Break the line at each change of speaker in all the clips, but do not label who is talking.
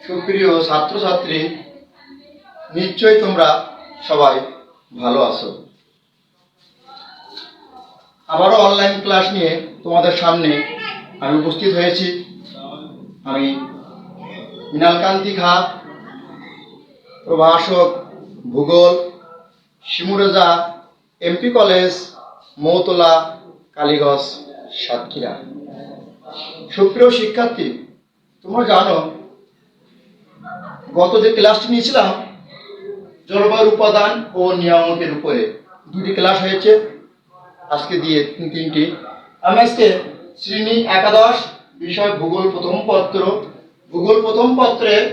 সুপ্রিয় ছাত্রছাত্রী, নিশ্চয়ই তোমরা সবাই ভালো আছো। আবারও অনলাইন ক্লাস নিয়ে তোমাদের সামনে আমি উপস্থিত হয়েছি। আমি মৃণালকান্তি খা, প্রভাষক ভূগোল, শিমুরেজা এমপি কলেজ, মৌতলা, কালীগঞ্জ, সাতক্ষীরা। সুপ্রিয় শিক্ষার্থী, তোমরা জানো গত যে ক্লাসটি নিয়েছিলাম জলবায়ুর উপাদান ও নিয়ামকের উপরে, দুটি ক্লাস হয়েছে, আজকে দিয়ে তিনটি। আমি আজকে শ্রেণী একাদশ বিষয় ভূগোল প্রথম পত্রের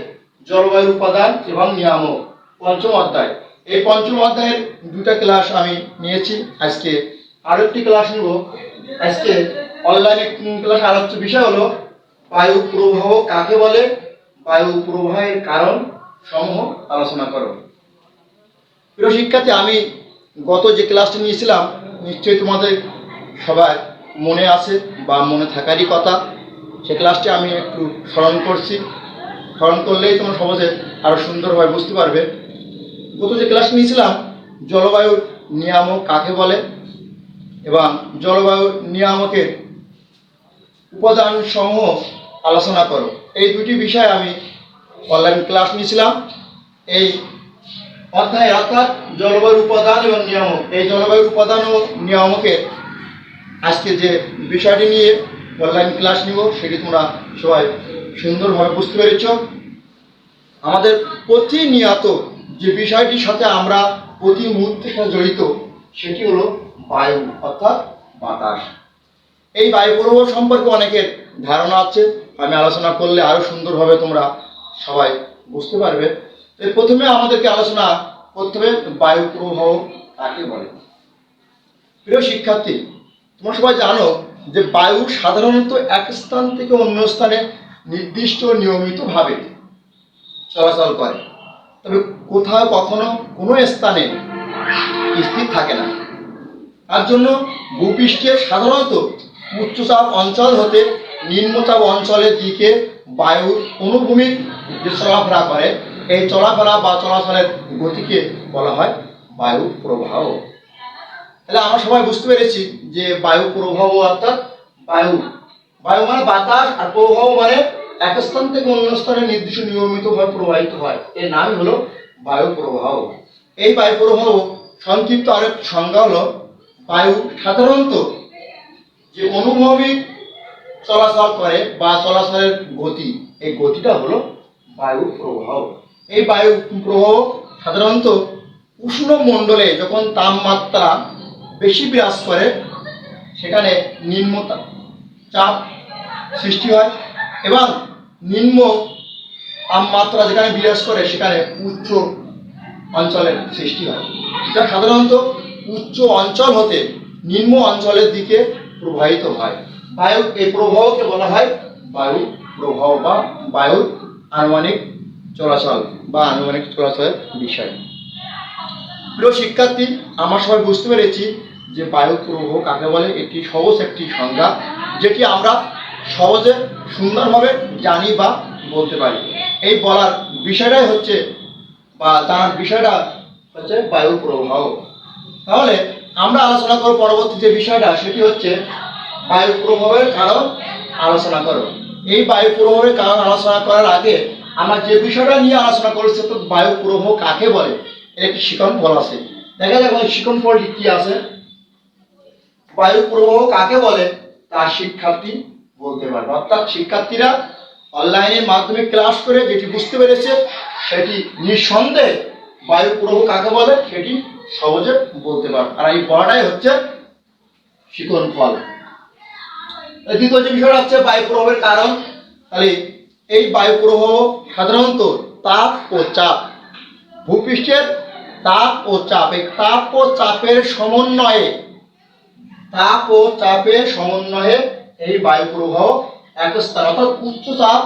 জলবায়ুর উপাদান এবং নিয়ামক পঞ্চম অধ্যায়, এই পঞ্চম অধ্যায়ের দুটা ক্লাস আমি নিয়েছি। আজকে আরো একটি ক্লাস নেব। আজকে অনলাইনে ক্লাস আলোচ্য বিষয় হলো বায়ু প্রবাহ কাকে বলে, বায়ু প্রবাহের কারণ সমূহ আলোচনা করো। প্রিয় শিক্ষার্থী, আমি গত যে ক্লাসটি নিয়েছিলাম নিশ্চয়ই তোমাদের সবার মনে আছে বা মনে থাকারই কথা। সে ক্লাসটি আমি একটু স্মরণ করছি, স্মরণ করলেই তোমরা সহজে আরো সুন্দরভাবে বুঝতে পারবে। গত যে ক্লাস নিয়েছিলাম জলবায়ুর নিয়ামক কাকে বলে এবং জলবায়ুর নিয়ামকের উপাদান সমূহ আলোচনা করো, এই দুটি বিষয় আমি অনলাইন ক্লাস নিয়েছিলাম। এই অধ্যায় অর্থাৎ জলবায়ুর উপাদান এবং নিয়ামক, এই জলবায়ুর উপাদান ও নিয়ামকের আজকে যে বিষয়টি নিয়ে অনলাইন ক্লাস নিব সেটি তোমরা সবাই সুন্দরভাবে বুঝতে পেরেছ। আমাদের প্রতিনিয়ত যে বিষয়টির সাথে আমরা প্রতি মুহূর্তে জড়িত সেটি হলো বায়ু অর্থাৎ বাতাস। এই বায়ু প্রবাহ সম্পর্কে অনেকের ধারণা আছে, আমি আলোচনা করলে আরো সুন্দরভাবে তোমরা সবাই বুঝতে পারবে। প্রথমে আমাদেরকে আলোচনা করতে হবে বায়ু প্রবাহ কাকে বলে। প্রিয় শিক্ষার্থী, তোমরা সবাই জানো যে বায়ু সাধারণত এক স্থান থেকে অন্য স্থানে নির্দিষ্ট নিয়মিতভাবে চলাচল করে, তবে কোথাও কখনো কোনো স্থানে স্থির থাকে না। তার জন্য ভূপৃষ্ঠে সাধারণত উচ্চচাপ অঞ্চল হতে নিম্নচাপ অঞ্চলের দিকে বায়ুর অনুভূমিক যে চলাফেরা করে, এই চলাফেরা বা চলাচলের গতিকে বলা হয় বায়ু প্রবাহ। তাহলে আমরা সবাই বুঝতে পেরেছি যে বায়ু প্রবাহ অর্থাৎ বায়ু মানে বাতাস, আর প্রবাহ মানে এক স্থান থেকে অন্য স্থানে নির্দিষ্ট নিয়মিতভাবে প্রবাহিত হয়, এর নামই হলো বায়ু প্রবাহ। এই বায়ু প্রবাহ সংক্ষিপ্ত আরেক সংজ্ঞা হলো বায়ু সাধারণত যে অনুভূমিক চলাচল করে বা চলাচলের গতি, এই গতিটা হলো বায়ু প্রবাহ। এই বায়ু প্রবাহ সাধারণত উষ্ণ মণ্ডলে যখন তাপমাত্রা বেশি বিরাজ করে সেখানে নিম্ন চাপ সৃষ্টি হয় এবং নিম্ন তাপমাত্রা যেখানে বিরাজ করে সেখানে উচ্চ অঞ্চলের সৃষ্টি হয়, যা সাধারণত উচ্চ অঞ্চল হতে নিম্ন অঞ্চলের দিকে প্রবাহিত হয়। বায়ু এই প্রবাহকে বলা হয় বায়ু প্রবাহ বা বায়ুর আনুমানিক চলাচল বা আনুমানিক চলাচলের বিষয়। প্রিয় শিক্ষার্থী, আমরা সবাই বুঝতে পেরেছি যে বায়ু প্রবাহ কাকে বলে। এটি সহজ একটি সংজ্ঞা যেটি আমরা সহজে সুন্দরভাবে জানি বা বলতে পারি। এই বলার বিষয়টাই হচ্ছে বা জানার বিষয়টা হচ্ছে বায়ু প্রবাহ। তাহলে আমরা আলোচনা করব পরবর্তী যে বিষয়টা, সেটি হচ্ছে বায়ু প্রবাহের কারণ আলোচনা করো। এই বায়ু প্রবাহের কারণ আলোচনা করার আগে আমরা যে বিষয়টা নিয়ে আলোচনা করেছি তো বায়ু প্রবাহ কাকে বলে, এর একটি শিকন ফল আছে। দেখা যাক শিকন ফলটি কি আছে। বায়ু প্রবাহ কাকে বলে তা শিক্ষার্থী বলতে পারবে, অর্থাৎ শিক্ষার্থীরা অনলাইনের মাধ্যমে ক্লাস করে যেটি বুঝতে পেরেছে সেটি নিঃসন্দেহে বায়ু প্রবাহ কাকে বলে সেটি সহজে বলতে পারবে, আর এই বলাটাই হচ্ছে শিকন ফল। দ্বিতীয় যে বিষয়টা হচ্ছে বায়ু প্রবাহের কারণ। তাহলে এই বায়ু প্রবাহ সাধারণত তাপ ও চাপ, ভূপৃষ্ঠের তাপ ও চাপ, এই তাপ ও চাপের সমন্বয়ে এই বায়ু প্রবাহ এক স্থান অর্থাৎ উচ্চ চাপ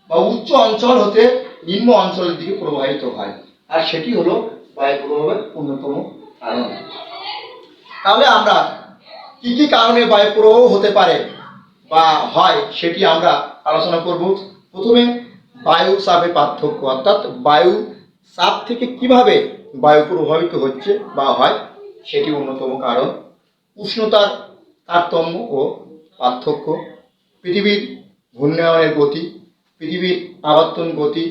বা উচ্চ অঞ্চল হতে নিম্ন অঞ্চলের দিকে প্রবাহিত হয়, আর সেটি হলো বায়ু প্রবাহের অন্যতম কারণ। তাহলে আমরা কি কি কারণে বায়ু প্রবাহ হতে পারে বা হয় সেটি আমরা আলোচনা করব। প্রথমে বায়ু চাপের পার্থক্য, অর্থাৎ বায়ু চাপ থেকে কিভাবে বায়ু প্রভাবিত হচ্ছে বা হয় সেটি অন্যতম কারণ। উষ্ণতার তারতম্য ও পার্থক্য, পৃথিবীর ঘূর্ণায়নের গতি, পৃথিবীর আবর্তন গতি,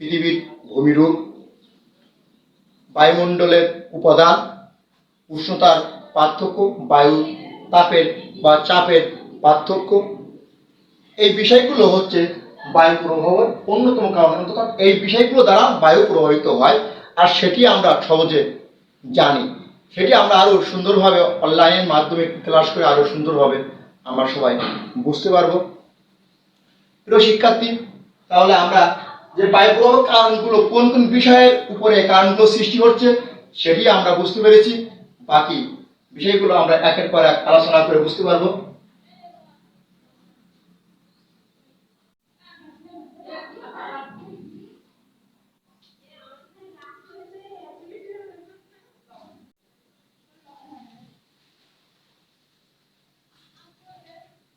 পৃথিবীর ভূমিরূপ, বায়ুমণ্ডলের উপাদান, উষ্ণতার পার্থক্য, বায়ু তাপের বা চাপের পার্থক্য, এই বিষয়গুলো হচ্ছে বায়ু প্রবাহের অন্যতম কারণ। অর্থাৎ এই বিষয়গুলো দ্বারা বায়ু প্রভাবিত হয়, আর সেটি আমরা সহজে জানি। সেটি আমরা আরও সুন্দরভাবে অনলাইনের মাধ্যমে ক্লাস করে আরও সুন্দরভাবে আমরা সবাই বুঝতে পারবো। প্রিয় শিক্ষার্থী, তাহলে আমরা যে বায়ু প্রবাহের কারণগুলো কোন কোন বিষয়ের উপরে কারণগুলো সৃষ্টি হচ্ছে সেটি আমরা বুঝতে পেরেছি। বাকি বিষয়গুলো আমরা একের পর এক আলোচনা করে বুঝতে পারবো।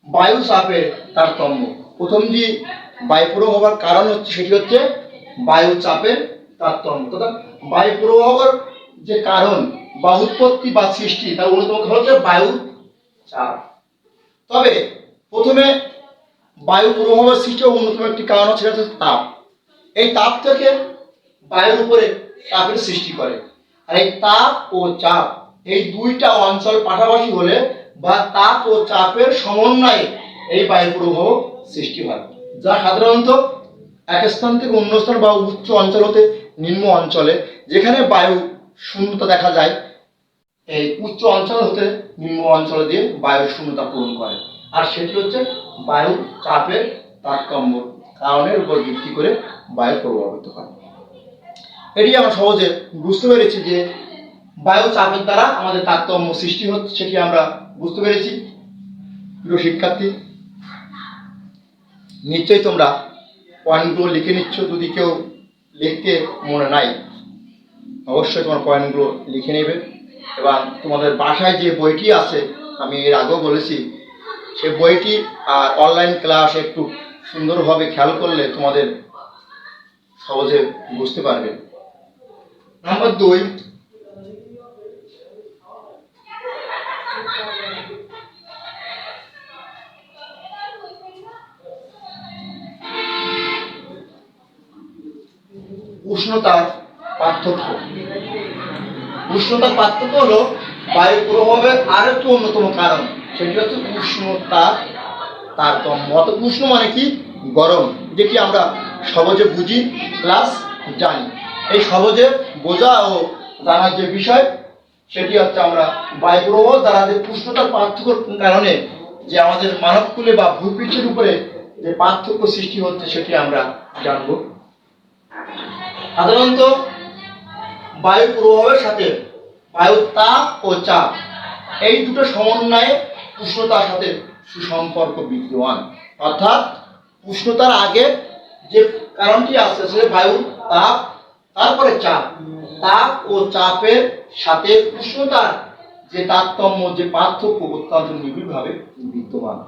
বায়ু চাপের তারতম্য। প্রথম যে বায়ু প্রবাহ হওয়ার কারণ হচ্ছে সেটি হচ্ছে বায়ু চাপের তারতম্য। অর্থাৎ বায়ু প্রবাহের যে কারণ বা উৎপত্তি বা সৃষ্টি তার অন্যতম কারণ হচ্ছে বায়ু চাপ। তবে প্রথমে বায়ু প্রবাহের সৃষ্টি অন্যতম একটি কারণ হচ্ছে তাপ। এই তাপ থেকে বায়ুর উপরে চাপের সৃষ্টি করে। আর এই তাপ ও চাপ এই দুইটা অঞ্চল পাশাপাশি হলে বা তাপ ও চাপের সমন্বয়ে এই বায়ু প্রবাহ সৃষ্টি হয়, যা সাধারণত এক স্থান থেকে অন্য স্থান বা উচ্চ অঞ্চল হতে নিম্ন অঞ্চলে, যেখানে বায়ু শূন্যতা দেখা যায়, এই উচ্চ অঞ্চল হতে নিম্ন অঞ্চল দিয়ে বায়ুর শূন্যতা পূরণ করে। আর সেটি হচ্ছে বায়ু চাপের তারতম্য কারণের উপর ভিত্তি করে বায়ু প্রভাবিত হয়। এটি আমরা সহজে বুঝতে পেরেছি যে বায়ু চাপের দ্বারা আমাদের তারতম্য সৃষ্টি হচ্ছে, সেটি আমরা বুঝতে পেরেছি। প্রিয় শিক্ষার্থী, নিশ্চয়ই তোমরা পয়েন্টগুলো লিখে নিচ্ছ। যদি কেউ লিখতে মনে নাই, অবশ্যই তোমার পয়েন্টগুলো লিখে নেবে। এবং তোমাদের বাসায় যে বইটি আছে, আমি এর আগেও বলেছি, সে বইটি আর অনলাইন ক্লাস একটু সুন্দরভাবে খেয়াল করলে তোমাদের সহজে বুঝতে পারবে। নাম্বার 2, উষ্ণতার পার্থক্য। উষ্ণতার পার্থক্য হলো বায়ু প্রভাবের আরেকটি অন্যতম কারণ, সেটি হচ্ছে উষ্ণতার তারতম্য। অর্থাৎ উষ্ণ মানে কি? গরম, যেটি আমরা সহজে বুঝি প্লাস জানি। এই সহজে বোঝা ও জানার যে বিষয় সেটি হচ্ছে আমরা বায়ু প্রবাহ দ্বারা যে উষ্ণতার পার্থক্যের কারণে যে আমাদের মানবকুলে বা ভূপৃষ্ঠের উপরে যে পার্থক্য সৃষ্টি হচ্ছে সেটি আমরা জানব। সাধারণত বায়ু প্রবাহের সাথে বায়ু তাপ ও চাপ এই দুটো সমন্বয়ে উষ্ণতার সাথে সুসম্পর্ক বিদ্যমান। অর্থাৎ উষ্ণতার আগে যে কারণটি আছে সে বায়ু তাপ, তারপরে চাপ। তাপ ও চাপের সাথে উষ্ণতার যে তারতম্য, যে পার্থক্য অত্যন্ত নিবিড়ভাবে বিদ্যমান।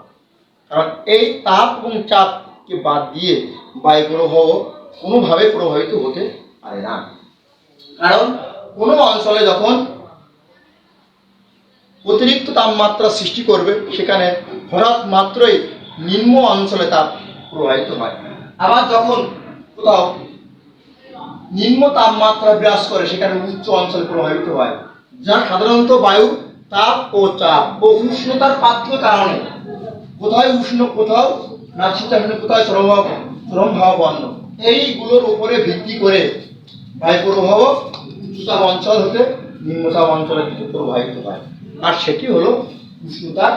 কারণ এই তাপ এবং চাপকে বাদ দিয়ে বায়ু প্রবাহ কোনোভাবে প্রভাবিত হতে পারে না। কারণ কোনো অঞ্চলে যখন অতিরিক্ত তাপমাত্রা সৃষ্টি করবে, সেখানে হঠাৎ মাত্রই নিম্ন অঞ্চলে তাপ প্রবাহিত হয়। আবার যখন কোথাও নিম্ন তাপমাত্রা বিরাজ করে, সেখানে উচ্চ অঞ্চলে প্রবাহিত হয়, যা সাধারণত বায়ু তাপ ও চাপ ও উষ্ণতার পার্থক্যের কারণে কোথায় উষ্ণ, কোথাও নাতিশীতোষ্ণ, কোথায় চরম ভাবাপন্ন, এইগুলোর উপরে ভিত্তি করে বায়ু প্রবাহ উচ্চতাপ অঞ্চল হতে নিম্নচাপ অঞ্চলের দিকে প্রবাহিত হয়। আর সেটি হলো উষ্ণতার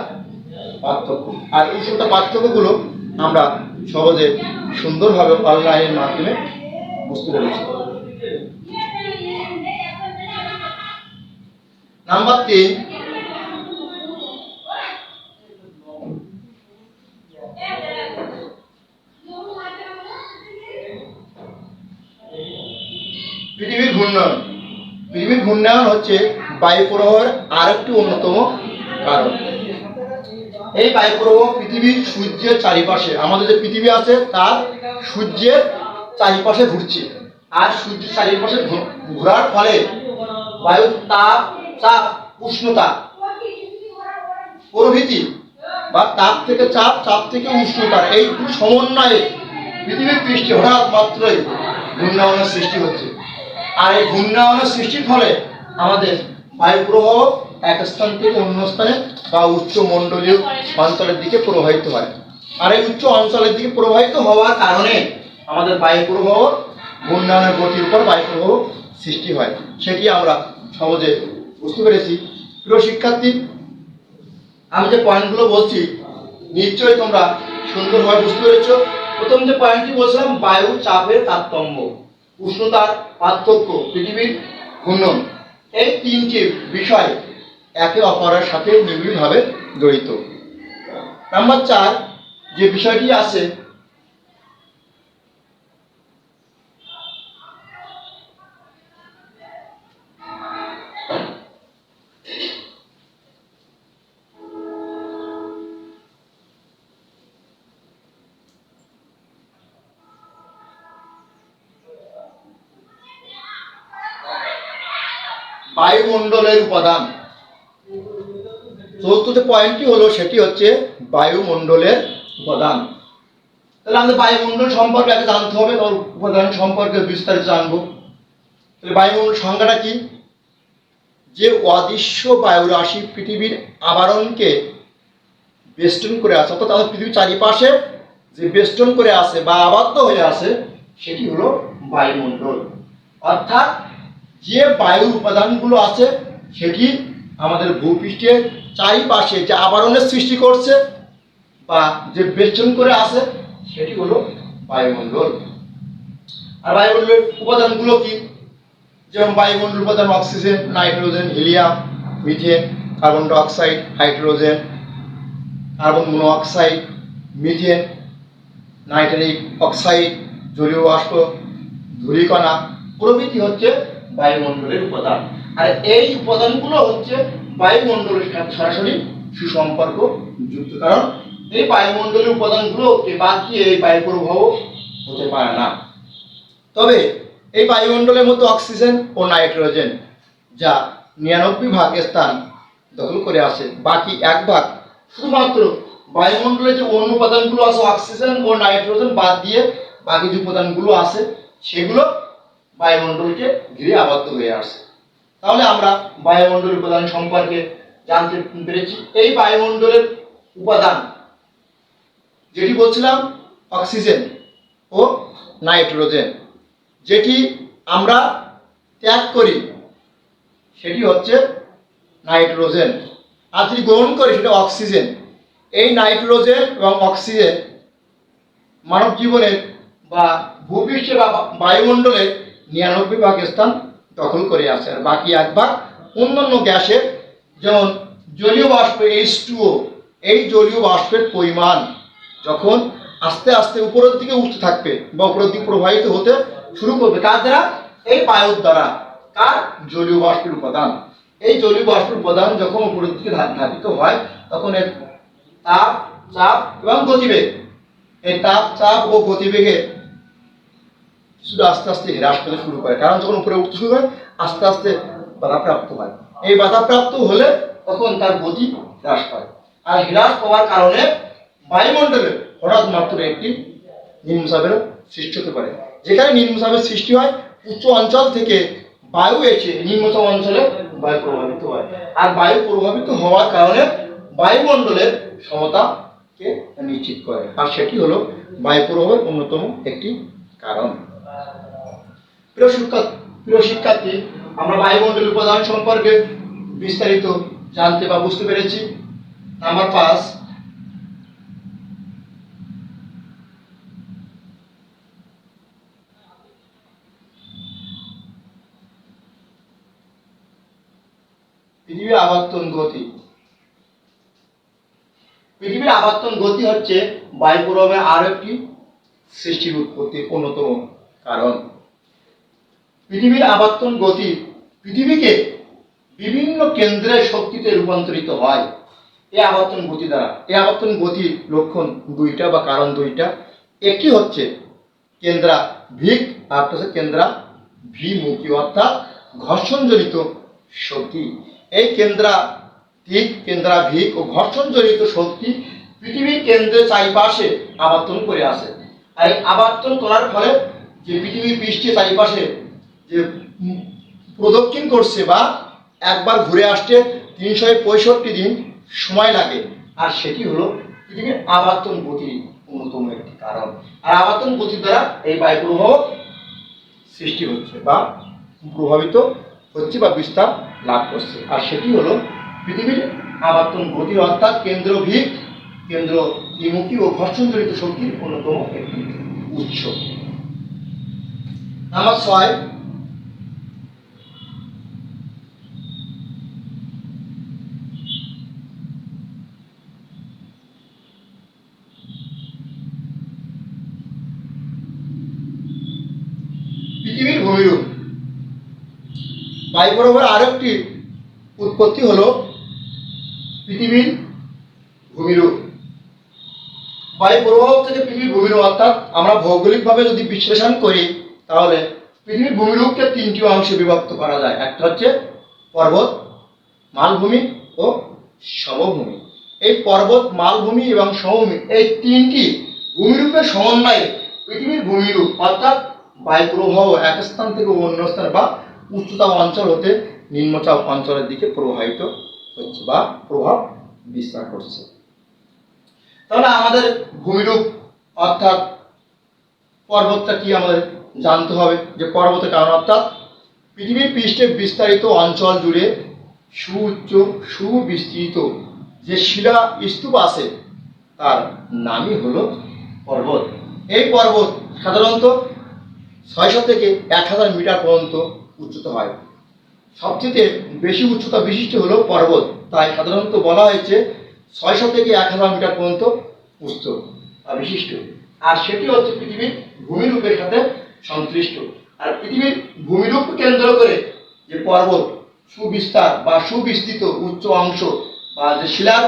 পার্থক্য। আর উষ্ণতার পার্থক্যগুলো আমরা সহজে সুন্দরভাবে অনলাইনের মাধ্যমে বুঝতে পেরেছি। নাম্বার 3, পৃথিবীর ঘূর্ণন। পৃথিবীর ঘূর্ণায়ন হচ্ছে বায়ু প্রবাহের আরেকটি অন্যতম কারণ। এই বায়ুপ্রবাহ পৃথিবীর সূর্যের চারিপাশে, আমাদের যে পৃথিবী আছে তার সূর্যের চারিপাশে ঘুরছে, আর সূর্যের চারিপাশে ঘোরার ফলে বায়ুর তাপ, চাপ, উষ্ণতা প্রভৃতি, বা তাপ থেকে চাপ, চাপ থেকে উষ্ণতা, এই সমন্বয়ে পৃথিবীর পৃষ্ঠে হঠাৎ মাত্রই ঘূর্ণায়নের সৃষ্টি হচ্ছে। আর এই ঘূর্ণায়নের সৃষ্টির ফলে আমাদের বায়ুপ্রবাহ এক স্থান থেকে অন্য স্থানে বা উচ্চ মণ্ডলীয় অঞ্চলের দিকে প্রবাহিত হয়। আর এই উচ্চ অঞ্চলের দিকে প্রবাহিত হওয়ার কারণে আমাদের বায়ুপ্রবাহ, ঘূর্ণায়নের গতির উপর বায়ুপ্রবাহ সৃষ্টি হয়, সেটি আমরা সহজে বুঝতে পেরেছি। প্রিয় শিক্ষার্থী, আমি যে পয়েন্টগুলো বলছি নিশ্চয়ই তোমরা সুন্দরভাবে বুঝতে পেরেছ। প্রথম যে পয়েন্টটি বলছিলাম, বায়ু চাপের তারতম্য, উষ্ণতার পার্থক্য, পৃথিবীর ঘূর্ণন, এই তিনটি বিষয় একে অপরের সাথে নিবিড়ভাবে জড়িত। নাম্বার 4 যে বিষয়টি আছে, বায়ুমণ্ডলের উপাদান। চতুর্থ যে পয়েন্টটি হলো সেটি হচ্ছে বায়ুমণ্ডলের উপাদান। তাহলে আমাদের বায়ুমণ্ডল সম্পর্কে আগে জানতে হবে, ওর উপাদান সম্পর্কে বিস্তারিত জানবো। তাহলে বায়ুমণ্ডল সংজ্ঞাটা কি? যে অদৃশ্য বায়ুরাশি পৃথিবীর আবরণকে বেষ্টন করে আছে, অর্থাৎ আমাদের পৃথিবীর চারিপাশে যে বেষ্টন করে আছে বা আবদ্ধ হয়ে আছে, সেটি হলো বায়ুমণ্ডল। অর্থাৎ যে বায়ুর উপাদানগুলো আছে সেটি আমাদের ভূপৃষ্ঠের চারিপাশে যে আবরণের সৃষ্টি করছে বা যে বেষ্টন করে আছে, সেটি হলো বায়ুমণ্ডল। আর বায়ুমণ্ডলের উপাদানগুলো কি? যেমন বায়ুমণ্ডল উপাদান oxygen, nitrogen, helium, methane, carbon dioxide, hydrogen, carbon monoxide, methane, nitric oxide, জলীয় বাষ্প, ধূলিকণা প্রভৃতি হচ্ছে বায়ুমণ্ডলের উপাদান। আর এই উপাদানগুলো হচ্ছে বায়ুমণ্ডলের সাথে সরাসরি সুসম্পর্ক যুক্ত, কারণ এই বায়ুমণ্ডলের উপাদানগুলোকে বাদ দিয়ে এই বায়ু প্রবাহ হতে পারে না। তবে এই বায়ুমণ্ডলের মধ্যে অক্সিজেন ও নাইট্রোজেন যা 99% স্থান দখল করে আছে, বাকি 1% শুধুমাত্র বায়ুমণ্ডলের যে অন্য উপাদানগুলো আছে অক্সিজেন ও নাইট্রোজেন বাদ দিয়ে বাকি যে উপাদানগুলো আছে সেগুলো বায়ুমণ্ডলকে ঘিরে আবদ্ধ হয়ে আসে। তাহলে আমরা বায়ুমণ্ডলের উপাদান সম্পর্কে জানতে পেরেছি। এই বায়ুমণ্ডলের উপাদান যেটি বলছিলাম অক্সিজেন ও নাইট্রোজেন, যেটি আমরা ত্যাগ করি সেটি হচ্ছে নাইট্রোজেন, আর যেটি গ্রহণ করি সেটা অক্সিজেন। এই নাইট্রোজেন এবং অক্সিজেন মানব জীবনের বা ভূপৃষ্ঠে বা বায়ুমণ্ডলের 99% স্থান দখল করে আছে, আর বাকি 1% অন্যান্য গ্যাসের, যেমন জলীয় বাষ্প H2O, এই জলীয় বাষ্পের পরিমাণ যখন আস্তে আস্তে উপরের দিকে উঠতে থাকবে বা উপরের দিকে প্রবাহিত হতে শুরু করবে, কার দ্বারা? এই বায়ুর দ্বারা। কার? জলীয় বাষ্পের উপাদান। এই জলীয় বাষ্পের উপাদান যখন উপরের দিকে ধাবিত হয় তখন এর তাপ, চাপ এবং গতিবেগ, এই তাপ, চাপ ও গতিবেগের শুধু আস্তে আস্তে হ্রাস পেতে শুরু করে, কারণ যখন উপরে উঠতে শুরু হয় আস্তে আস্তে বাধাপ্রাপ্ত হয়। এই বাধাপ্রাপ্ত হলে তখন তার গতি হ্রাস পায়, আর হ্রাস পাওয়ার কারণে বায়ুমণ্ডলে হঠাৎ মাত্র একটি নিম্নচাপের সৃষ্টি হতে পারে। যেখানে নিম্নচাপের সৃষ্টি হয়, উচ্চ অঞ্চল থেকে বায়ু এসে নিম্নচাপ অঞ্চলে বায়ু প্রভাবিত হয়, আর বায়ু প্রভাবিত হওয়ার কারণে বায়ুমণ্ডলের সমতাকে নিশ্চিত করে, আর সেটি হলো বায়ু প্রবাহের অন্যতম একটি কারণ। প্রিয় শিক্ষার্থী, আমরা বায়ুমণ্ডলের উপাদান সম্পর্কে বিস্তারিত জানতে বা বুঝতে পেরেছি। নাম্বার 5, পৃথিবীর আবর্তন গতি। পৃথিবীর আবর্তন গতি হচ্ছে বায়ু প্রবাহের আরো একটি সৃষ্টির উৎপত্তির অন্যতম কারণ। পৃথিবীর আবর্তন গতি পৃথিবীকে বিভিন্ন কেন্দ্রের শক্তিতে রূপান্তরিত হয়। এই আবর্তন গতি দ্বারা। এই আবর্তন গতির লক্ষণ দুইটা বা কারণ দুইটা। একটি হচ্ছে কেন্দ্রাভিক আর একটা হচ্ছে কেন্দ্রাভিমুখী, অর্থাৎ ঘর্ষণজনিত শক্তি। এই কেন্দ্রাভিক ও ঘর্ষণজনিত শক্তি পৃথিবীর কেন্দ্রের চারিপাশে আবর্তন করে আছে। আর এই আবর্তন করার ফলে যে পৃথিবীর পৃষ্ঠের চারিপাশে যে প্রদক্ষিণ করছে বা একবার ঘুরে আসতে 365 দিন সময় লাগে, আর সেটি হলো পৃথিবীর আবর্তন গতির অন্যতম একটি কারণ। আর আবর্তন গতির দ্বারা এই বায়ু প্রবাহ সৃষ্টি হচ্ছে বা প্রভাবিত হচ্ছে বা বিস্তার লাভ করছে, আর সেটি হলো পৃথিবীর আবর্তন গতি, অর্থাৎ কেন্দ্রদ্বিমুখী ও ঘর্ষণজনিত শক্তির অন্যতম একটি উৎস। নাম্বার 6, পৃথিবীর ভূমিরূপ। বায়ু প্রবাহের আরেকটি উৎপত্তি হলো পৃথিবীর ভূমিরূপ। বায়ু প্রবাহ থেকে পৃথিবীর ভূমিরূপ, অর্থাৎ আমরা ভৌগোলিকভাবে যদি বিশ্লেষণ করি তাহলে পৃথিবীর ভূমিরূপকে 3টি অংশে বিভক্ত করা যায়। একটা হচ্ছে পর্বত, মালভূমি ও সমভূমি। এই পর্বত, মালভূমি এবং সমভূমি এই 3টি ভূমিরূপের সমন্বয়ে পৃথিবীর ভূমিরূপ, অর্থাৎ বায়ু প্রবাহ এক স্থান থেকে অন্য স্থানে বা উচ্চতাপ অঞ্চল হতে নিম্নচাপ অঞ্চলের দিকে প্রবাহিত হচ্ছে বা প্রভাব বিস্তার করছে। তাহলে আমাদের ভূমিরূপ অর্থাৎ পর্বতটা কি আমাদের জানতে হবে, যে পর্বতের কারণ অর্থাৎ পৃথিবীর পৃষ্ঠে বিস্তারিত অঞ্চল জুড়ে সুউচ্চ সুবিস্তৃত যে শিলা স্তূপ আছে তার নামই হলো পর্বত। এই পর্বত সাধারণত 600 থেকে 1000 মিটার পর্যন্ত উচ্চতা হয়। সবচেয়ে বেশি উচ্চতা বিশিষ্ট হলো পর্বত, তাই সাধারণত বলা হয়েছে 600 থেকে 1000 মিটার পর্যন্ত উচ্চতা বিশিষ্ট, আর সেটি হচ্ছে পৃথিবীর ভূমিরূপের সাথে সংশ্লিষ্ট। আর পৃথিবীর ভূমিরূপকে কেন্দ্র করে যে পর্বত সুবিস্তার বা সুবিস্তৃত উচ্চ অংশ বা যে শিলার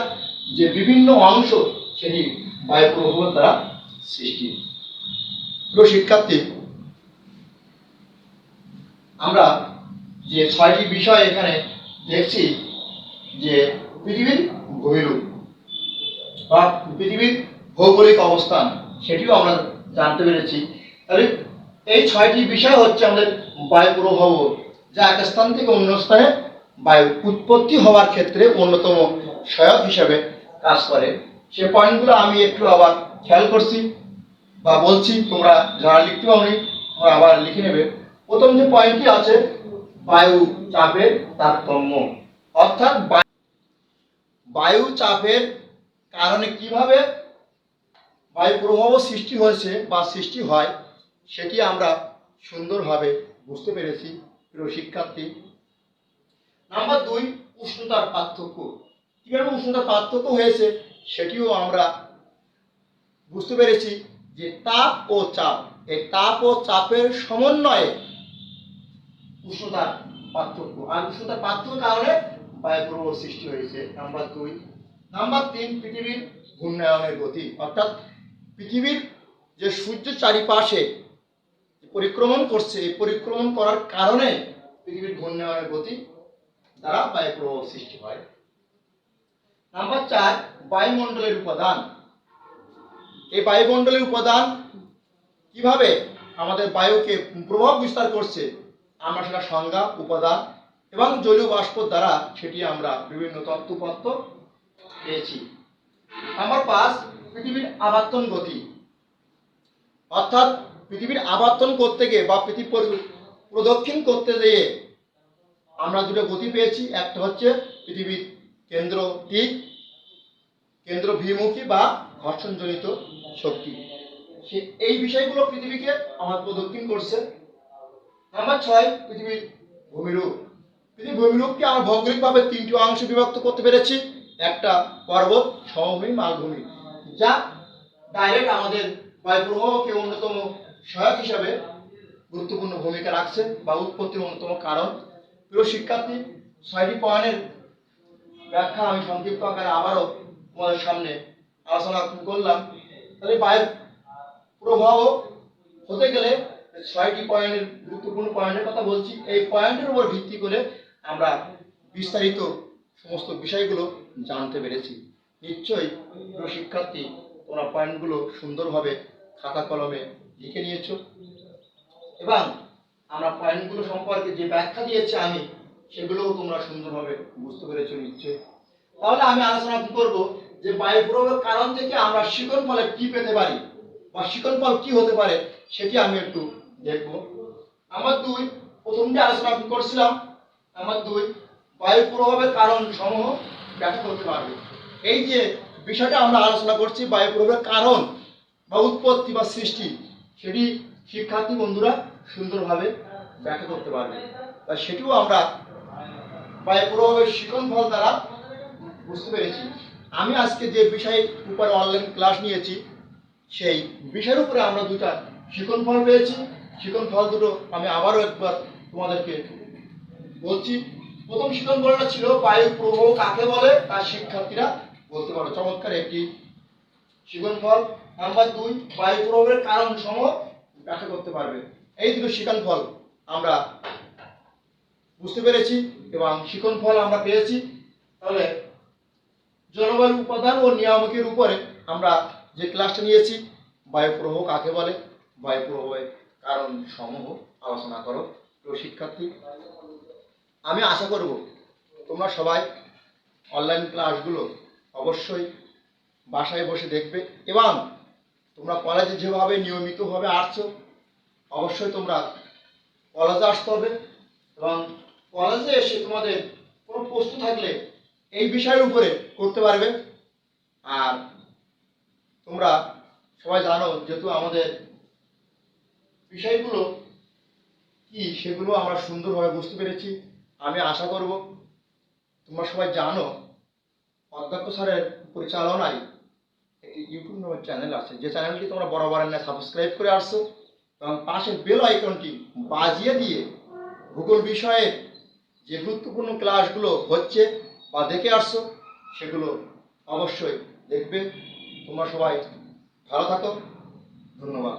যে বিভিন্ন অংশ, সেটি বায়ু প্রবাহ দ্বারা সৃষ্টি। প্রিয় শিক্ষার্থী, আমরা যে 6টি বিষয় এখানে দেখছি, যে পৃথিবীর ভূমিরূপ বা পৃথিবীর ভৌগোলিক অবস্থান, সেটিও আমরা জানতে পেরেছি। তাহলে এই 6টি বিষয় হচ্ছে আমাদের বায়ু প্রবাহ, যা এক স্থান থেকে অন্য স্থানে বায়ু উৎপত্তি হওয়ার ক্ষেত্রে অন্যতম সহায়ক হিসাবে কাজ করে। সে পয়েন্টগুলো আমি একটু আবার খেয়াল করছি বা বলছি, তোমরা যারা লিখতে পারোনি তোমরা আবার লিখে নেবে। প্রথম যে পয়েন্টটি আছে, বায়ু চাপের তারতম্য, অর্থাৎ বায়ু চাপের কারণে কিভাবে বায়ু প্রবাহ সৃষ্টি হয়েছে বা সৃষ্টি হয়, সেটি আমরা সুন্দরভাবে বুঝতে পেরেছি। প্রিয় শিক্ষার্থী, নাম্বার 2, উষ্ণতার পার্থক্য। কিভাবে উষ্ণতার পার্থক্য হয়েছে সেটিও আমরা বুঝতে পেরেছি, যে তাপ ও চাপ, এই তাপ ও চাপের সমন্বয়ে উষ্ণতার পার্থক্য, আর উষ্ণতার পার্থক্যের কারণে বায়ু প্রবাহ সৃষ্টি হয়েছে। নাম্বার 2। নাম্বার 3, পৃথিবীর ঘূর্ণায়নের গতি, অর্থাৎ পৃথিবীর যে সূর্য চারিপাশে পরিক্রমণ করছে, এই পরিক্রমণ করার কারণে পৃথিবীর ঘূর্ণায়নের গতি দ্বারা বায়ু প্রবাহ সৃষ্টি হয়। নাম্বার 4, বায়ুমণ্ডলের উপাদান। এই বায়ুমণ্ডলের উপাদান কিভাবে আমাদের বায়ুকে প্রভাব বিস্তার করছে, আমরা সেটা সংজ্ঞা, উপাদান এবং জলীয় বাষ্প দ্বারা সেটি আমরা বিভিন্ন তথ্যপত্র পেয়েছি। নাম্বার 5, পৃথিবীর আবর্তন গতি, অর্থাৎ পৃথিবীর আবর্তন করতে গিয়ে বা পৃথিবী প্রদক্ষিণ করতে গিয়ে আমরা দুটো গতি পেয়েছি। একটা হচ্ছে পৃথিবীর কেন্দ্রভিমুখী বা ঘর্ষণজনিত শক্তি, এই বিষয়গুলো পৃথিবীকে আমার প্রদক্ষিণ করছে। নাম্বার 6, পৃথিবীর ভূমিরূপ। পৃথিবীর ভূমিরূপকে আমরা ভৌগোলিকভাবে 3টি অংশে বিভক্ত করতে পেরেছি। একটা পর্বত, সমভূমি, মালভূমি, যা ডাইরেক্ট আমাদের বায়ু প্রবাহকে অন্যতম সহায়ক হিসাবে গুরুত্বপূর্ণ ভূমিকা রাখছে বা উৎপত্তির অন্যতম কারণ। প্রিয় শিক্ষার্থী, 6টি পয়েন্টের ব্যাখ্যা আমি সংক্ষিপ্ত আকারে আবারও তোমাদের সামনে আলোচনা করলাম। তাহলে বায়ুর প্রবাহ হতে গেলে 6টি পয়েন্টের গুরুত্বপূর্ণ পয়েন্টের কথা বলছি। এই পয়েন্টের উপর ভিত্তি করে আমরা বিস্তারিত সমস্ত বিষয়গুলো জানতে পেরেছি। নিশ্চয়ই প্রিয় শিক্ষার্থী, তোমরা পয়েন্টগুলো সুন্দরভাবে খাতা কলমে লিখে নিয়েছো এবং আমরা পয়েন্টগুলো সম্পর্কে যে ব্যাখ্যা দিয়েছি আমি, সেগুলোও তোমরা সুন্দরভাবে বুঝতে পেরেছো নিশ্চয়ই। তাহলে আমি আলোচনা করব যে বায়ু প্রবাহের কারণ থেকে আমরা শিকন ফলে কি পেতে পারি বা শিকন ফল কি হতে পারে সেটি আমি একটু দেখব। আমার প্রথমটি আলোচনা করছিলাম। আমার বায়ু প্রভাবের কারণ সমূহ ব্যাখ্যা করতে পারবে। এই যে বিষয়টা আমরা আলোচনা করছি, বায়ু প্রভাবের কারণ বা উৎপত্তি বা সৃষ্টি, সেটি শিক্ষার্থী বন্ধুরা সুন্দরভাবে ব্যাখ্যা করতে পারবে। তা সেটিও আমরা বায়ু প্রভাবের শিকন ফল দ্বারা বুঝতে পেরেছি। আমি আজকে যে বিষয়ের উপরে অনলাইন ক্লাস নিয়েছি, সেই বিষয়ের উপরে আমরা দুটা শিকন ফল পেয়েছি। শিকন ফল দুটো আমি আবারও একবার তোমাদেরকে বলছি। প্রথম শিকন ফলটা ছিল বায়ু প্রবাহ কাকে বলে, তার শিক্ষার্থীরা বলতে পারো। চমৎকার একটি শিকন ফল। নাম্বার 2, বায়ু প্রবাহের কারণ সমূহ ব্যাখ্যা করতে পারবে। এই দুটো শিকন ফল আমরা বুঝতে পেরেছি এবং শিকন ফল আমরা পেয়েছি। তাহলে জলবায়ু উপাদান ও নিয়ামকের উপরে আমরা যে ক্লাসটা নিয়েছি, বায়ু প্রবাহ কাকে বলে, বায়ু প্রবাহের কারণ সমূহ আলোচনা করো। প্রিয় শিক্ষার্থী, আমি আশা করব তোমরা সবাই অনলাইন ক্লাসগুলো অবশ্যই বাসায় বসে দেখবে এবং তোমরা কলেজে যেভাবে নিয়মিতভাবে আসছো, অবশ্যই তোমরা কলেজে আসতে হবে এবং কলেজে এসে তোমাদের কোনো প্রশ্ন থাকলে এই বিষয়ের উপরে করতে পারবে। আর তোমরা সবাই জানো, যেহেতু আমাদের বিষয়গুলো কি সেগুলো আমরা সুন্দরভাবে বুঝতে পেরেছি। আমি আশা করব তোমরা সবাই জানো, অধ্যক্ষ স্যারের পরিচালনায় একটি ইউটিউব চ্যানেল আছে, যে চ্যানেলটি তোমরা বরাবরের না সাবস্ক্রাইব করে আসছো এবং পাশে বেল আইকনটি বাজিয়ে দিয়ে ভূগোল বিষয়ের যে গুরুত্বপূর্ণ ক্লাসগুলো হচ্ছে বা দেখে আসছো, সেগুলো অবশ্যই দেখবে। তোমরা সবাই ভালো থাকো। ধন্যবাদ।